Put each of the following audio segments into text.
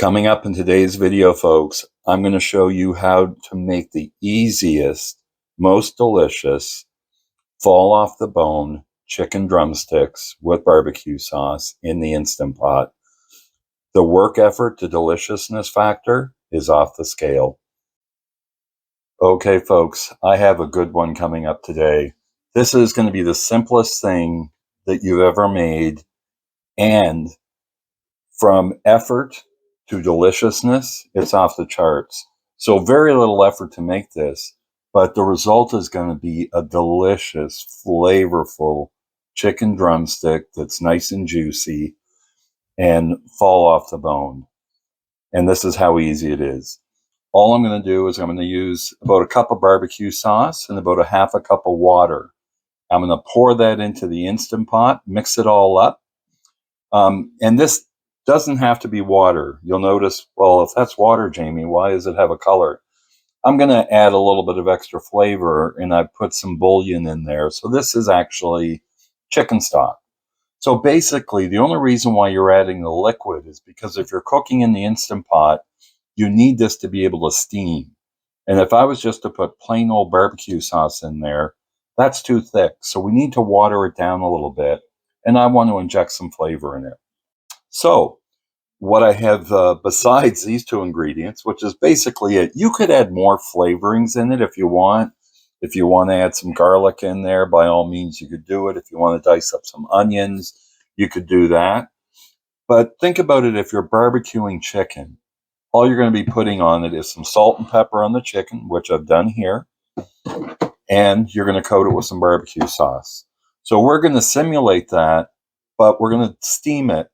Coming up in today's video, folks, I'm going to show you how to make the easiest, most delicious, fall off the bone chicken drumsticks with barbecue sauce in the Instant Pot. The work effort to deliciousness factor is off the scale. Okay, folks, I have a good one coming up today. This is going to be the simplest thing that you've ever made, and from effort to deliciousness, it's off the charts. So very little effort to make this, but the result is going to be a delicious, flavorful chicken drumstick that's nice and juicy and fall off the bone. And this is how easy it is. All I'm going to do is I'm going to use about a cup of barbecue sauce and about a half a cup of water. I'm going to pour that into the Instant Pot, mix it all up. And this doesn't have to be water. You'll notice, well, if that's water, Jamie, why does it have a color? I'm going to add a little bit of extra flavor, and I put some bouillon in there. So this is actually chicken stock. So basically, the only reason why you're adding the liquid is because if you're cooking in the Instant Pot, you need this to be able to steam. And if I was just to put plain old barbecue sauce in there, that's too thick. So we need to water it down a little bit, and I want to inject some flavor in it. So what I have besides these two ingredients, which is basically it, you could add more flavorings in it if you want. If you want to add some garlic in there, by all means, you could do it. If you want to dice up some onions, you could do that. But think about it, if you're barbecuing chicken, all you're going to be putting on it is some salt and pepper on the chicken, which I've done here, and you're going to coat it with some barbecue sauce. So we're going to simulate that, but we're going to steam it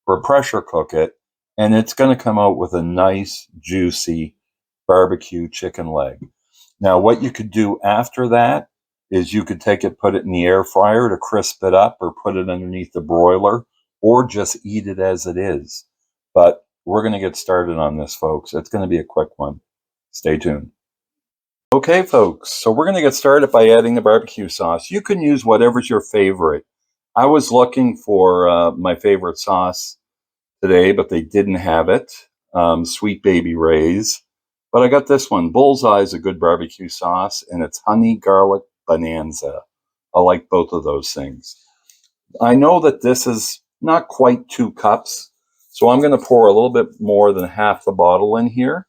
or pressure cook it, and it's going to come out with a nice, juicy barbecue chicken leg. Now, what you could do after that is you could take it, put it in the air fryer to crisp it up, or put it underneath the broiler, or just eat it as it is. But we're going to get started on this, folks. It's going to be a quick one. Stay tuned. Okay, folks, so we're going to get started by adding the barbecue sauce. You can use whatever's your favorite. I was looking for my favorite sauce today, but they didn't have it. Sweet Baby Ray's. But I got this one. Bullseye is a good barbecue sauce, and it's honey garlic bonanza. I like both of those things. I know that this is not quite 2 cups, so I'm going to pour a little bit more than half the bottle in here.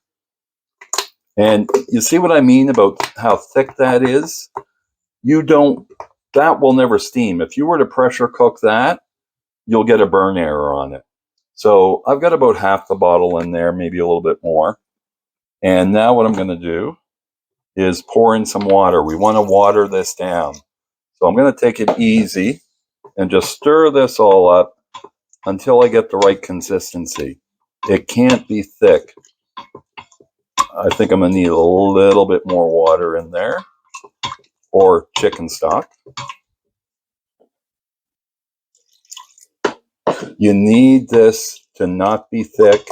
And you see what I mean about how thick that is? That will never steam. If you were to pressure cook that, you'll get a burn error on it. So I've got about half the bottle in there, maybe a little bit more. And now what I'm going to do is pour in some water. We want to water this down. So I'm going to take it easy and just stir this all up until I get the right consistency. It can't be thick. I think I'm going to need a little bit more water in there, or chicken stock. You need this to not be thick,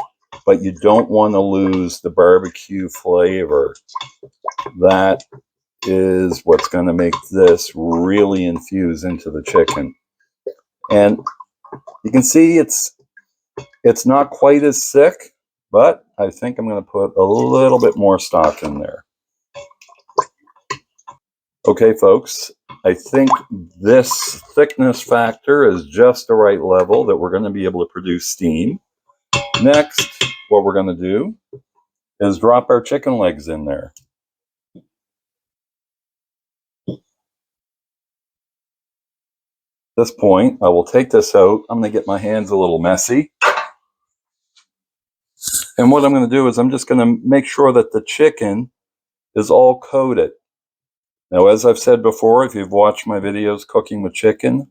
but you don't want to lose the barbecue flavor. That is what's going to make this really infuse into the chicken. And you can see it's not quite as thick, but I think I'm going to put a little bit more stock in there. Okay, folks, I think this thickness factor is just the right level that we're going to be able to produce steam. Next, what we're going to do is drop our chicken legs in there. At this point, I will take this out. I'm going to get my hands a little messy. And what I'm going to do is I'm just going to make sure that the chicken is all coated. Now, as I've said before, if you've watched my videos cooking with chicken,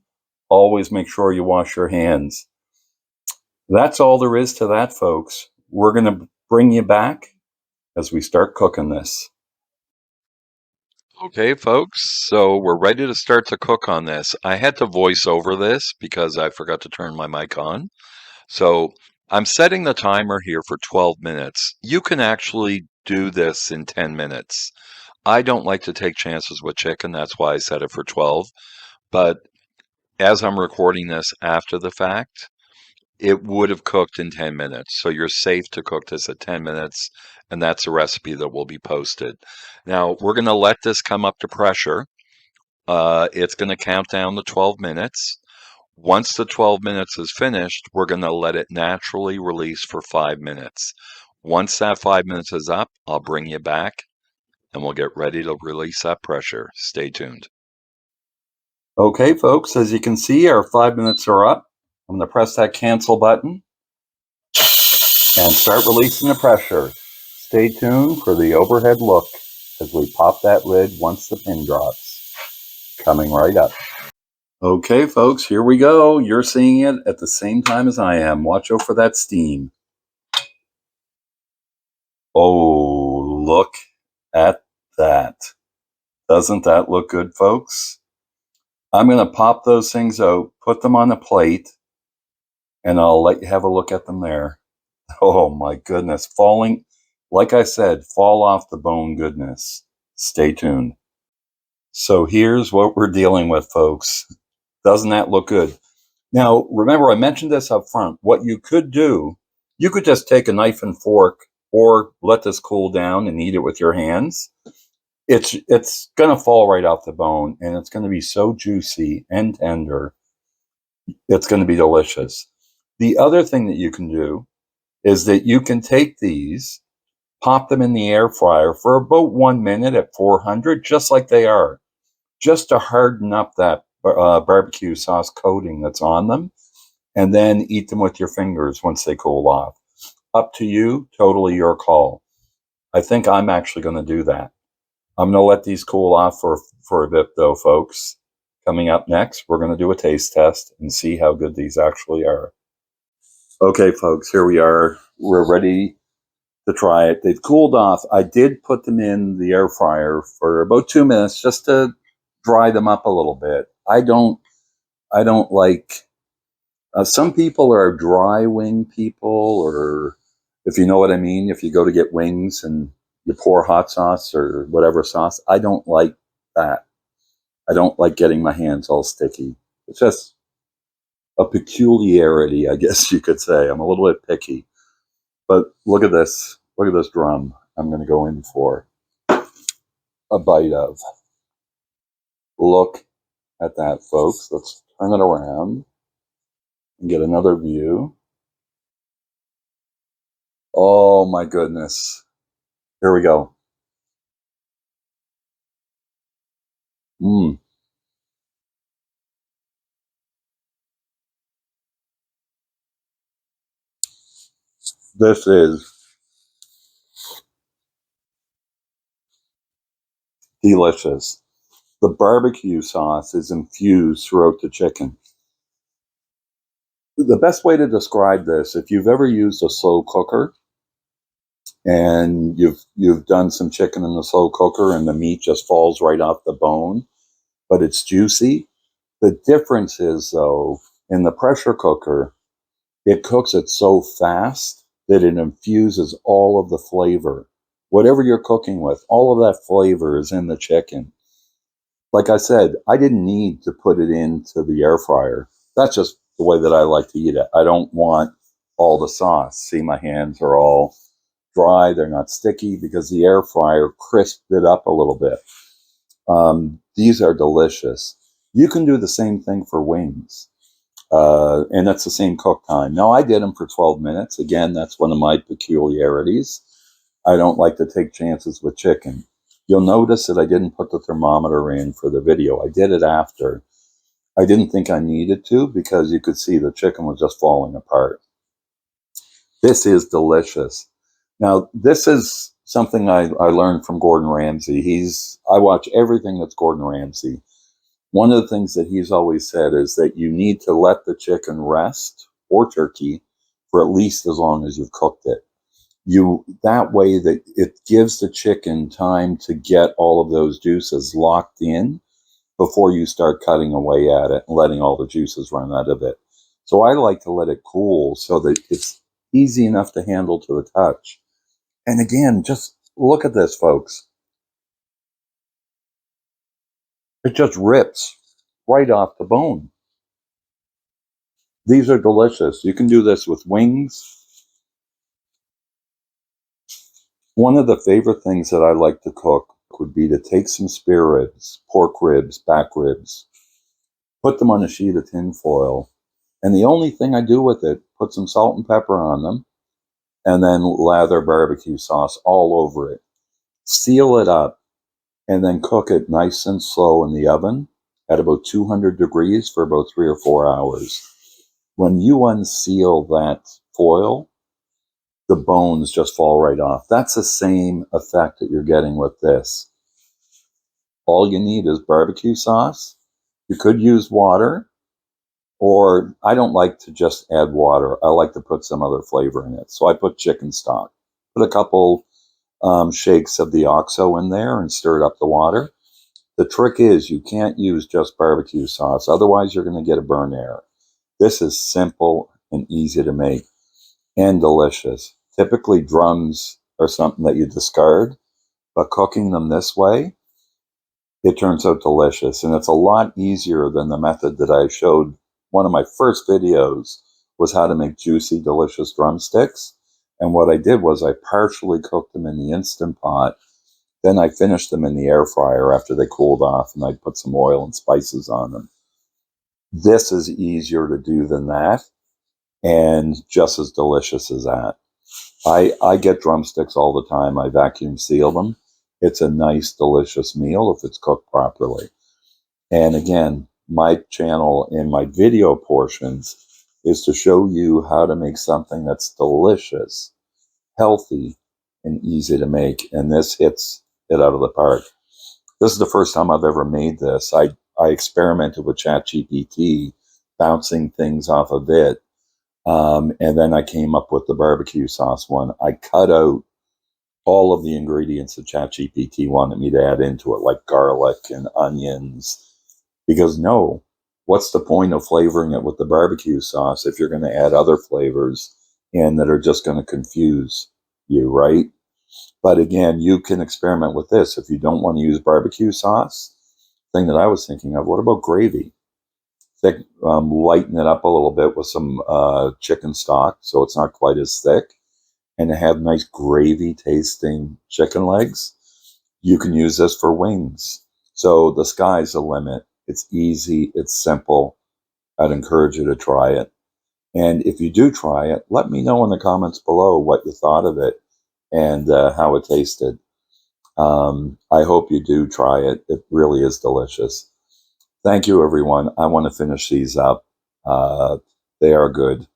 always make sure you wash your hands. That's all there is to that, folks. We're going to bring you back as we start cooking this. Okay, folks, so we're ready to start to cook on this. I had to voice over this because I forgot to turn my mic on. So I'm setting the timer here for 12 minutes. You can actually do this in 10 minutes. I don't like to take chances with chicken. That's why I set it for 12. But as I'm recording this after the fact, it would have cooked in 10 minutes. So you're safe to cook this at 10 minutes, and that's a recipe that will be posted. Now, we're going to let this come up to pressure. It's going to count down to 12 minutes. Once the 12 minutes is finished, we're going to let it naturally release for 5 minutes. Once that 5 minutes is up, I'll bring you back and we'll get ready to release that pressure. Stay tuned. Okay, folks, as you can see, our 5 minutes are up. I'm going to press that cancel button and start releasing the pressure. Stay tuned for the overhead look as we pop that lid once the pin drops. Coming right up. Okay, folks, here we go. You're seeing it at the same time as I am. Watch out for that steam. Oh, look at that. Doesn't that look good, folks? I'm going to pop those things out, put them on a plate, and I'll let you have a look at them there. Oh my goodness, falling, like I said, fall off the bone goodness. Stay tuned. So here's what we're dealing with, folks. Doesn't that look good? Now, remember, I mentioned this up front. What you could do, you could just take a knife and fork or let this cool down and eat it with your hands. It's going to fall right off the bone, and it's going to be so juicy and tender. It's going to be delicious. The other thing that you can do is that you can take these, pop them in the air fryer for about 1 minute at 400, just like they are, just to harden up that barbecue sauce coating that's on them, and then eat them with your fingers once they cool off. Up to you, totally your call. I think I'm actually going to do that. I'm going to let these cool off for a bit, though, folks. Coming up next, we're going to do a taste test and see how good these actually are. Okay, folks, here we are. We're ready to try it. They've cooled off. I did put them in the air fryer for about 2 minutes just to dry them up a little bit. I don't like, some people are dry wing people, or if you know what I mean, if you go to get wings and you pour hot sauce or whatever sauce, I don't like that. I don't like getting my hands all sticky. It's just a peculiarity, I guess you could say. I'm a little bit picky. But look at this. Look at this drum I'm going to go in for a bite of. Look at that, folks. Let's turn it around and get another view. Oh, my goodness. Here we go. Mmm. This is delicious. The barbecue sauce is infused throughout the chicken. The best way to describe this, if you've ever used a slow cooker and you've done some chicken in the slow cooker and the meat just falls right off the bone, but it's juicy. The difference is, though, in the pressure cooker, it cooks it so fast that it infuses all of the flavor. Whatever you're cooking with, all of that flavor is in the chicken. Like I said, I didn't need to put it into the air fryer. That's just the way that I like to eat it. I don't want all the sauce. See, my hands are all dry. They're not sticky because the air fryer crisped it up a little bit. These are delicious. You can do the same thing for wings. And that's the same cook time. Now, I did them for 12 minutes. Again, that's one of my peculiarities. I don't like to take chances with chicken. You'll notice that I didn't put the thermometer in for the video. I did it after. I didn't think I needed to because you could see the chicken was just falling apart. This is delicious. Now, this is something I learned from Gordon Ramsay. I watch everything that's Gordon Ramsay. One of the things that he's always said is that you need to let the chicken rest, or turkey, for at least as long as you've cooked it. That way that it gives the chicken time to get all of those juices locked in before you start cutting away at it and letting all the juices run out of it. So I like to let it cool so that it's easy enough to handle to the touch. And again, just look at this, folks. It just rips right off the bone. These are delicious. You can do this with wings. One of the favorite things that I like to cook would be to take some spare ribs, pork ribs, back ribs, put them on a sheet of tin foil, and the only thing I do with it, put some salt and pepper on them, and then lather barbecue sauce all over it. Seal it up, and then cook it nice and slow in the oven at about 200 degrees for about 3 or 4 hours. When you unseal that foil, the bones just fall right off. That's the same effect that you're getting with this. All you need is barbecue sauce. You could use water, or I don't like to just add water. I like to put some other flavor in it. So I put chicken stock. Put a couple shakes of the OXO in there and stir up the water. The trick is you can't use just barbecue sauce. Otherwise, you're going to get a burn air. This is simple and easy to make and delicious. Typically, drums are something that you discard, but cooking them this way, it turns out delicious. And it's a lot easier than the method that I showed. One of my first videos was how to make juicy, delicious drumsticks. And what I did was I partially cooked them in the Instant Pot. Then I finished them in the air fryer after they cooled off, and I put some oil and spices on them. This is easier to do than that, and just as delicious as that. I get drumsticks all the time. I vacuum seal them. It's a nice, delicious meal if it's cooked properly. And again, my channel in my video portions is to show you how to make something that's delicious, healthy, and easy to make. And this hits it out of the park. This is the first time I've ever made this. I experimented with ChatGPT, bouncing things off of it. And then I came up with the barbecue sauce one. I cut out all of the ingredients that ChatGPT wanted me to add into it, like garlic and onions. Because no, what's the point of flavoring it with the barbecue sauce if you're going to add other flavors in that are just going to confuse you, right? But again, you can experiment with this. If you don't want to use barbecue sauce, thing that I was thinking of, what about gravy? Lighten it up a little bit with some chicken stock so it's not quite as thick, and to have nice gravy tasting chicken legs. You can use this for wings. So the sky's the limit. It's easy. It's simple. I'd encourage you to try it. And if you do try it, let me know in the comments below what you thought of it and how it tasted. I hope you do try it. It really is delicious. Thank you, everyone. I want to finish these up. They are good.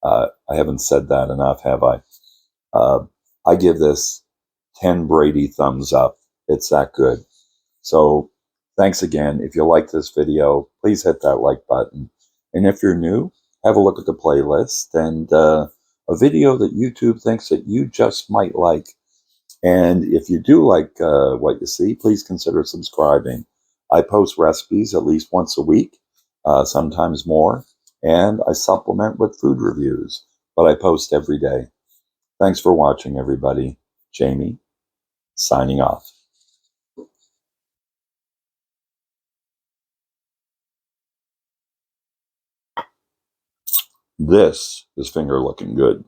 I haven't said that enough, have I? I give this 10 Brady thumbs up. It's that good. So thanks again. If you like this video, please hit that like button. And if you're new, have a look at the playlist and a video that YouTube thinks that you just might like. And if you do like what you see, please consider subscribing. I post recipes at least once a week, sometimes more, and I supplement with food reviews, but I post every day. Thanks for watching, everybody. Jamie, signing off. This is finger looking good.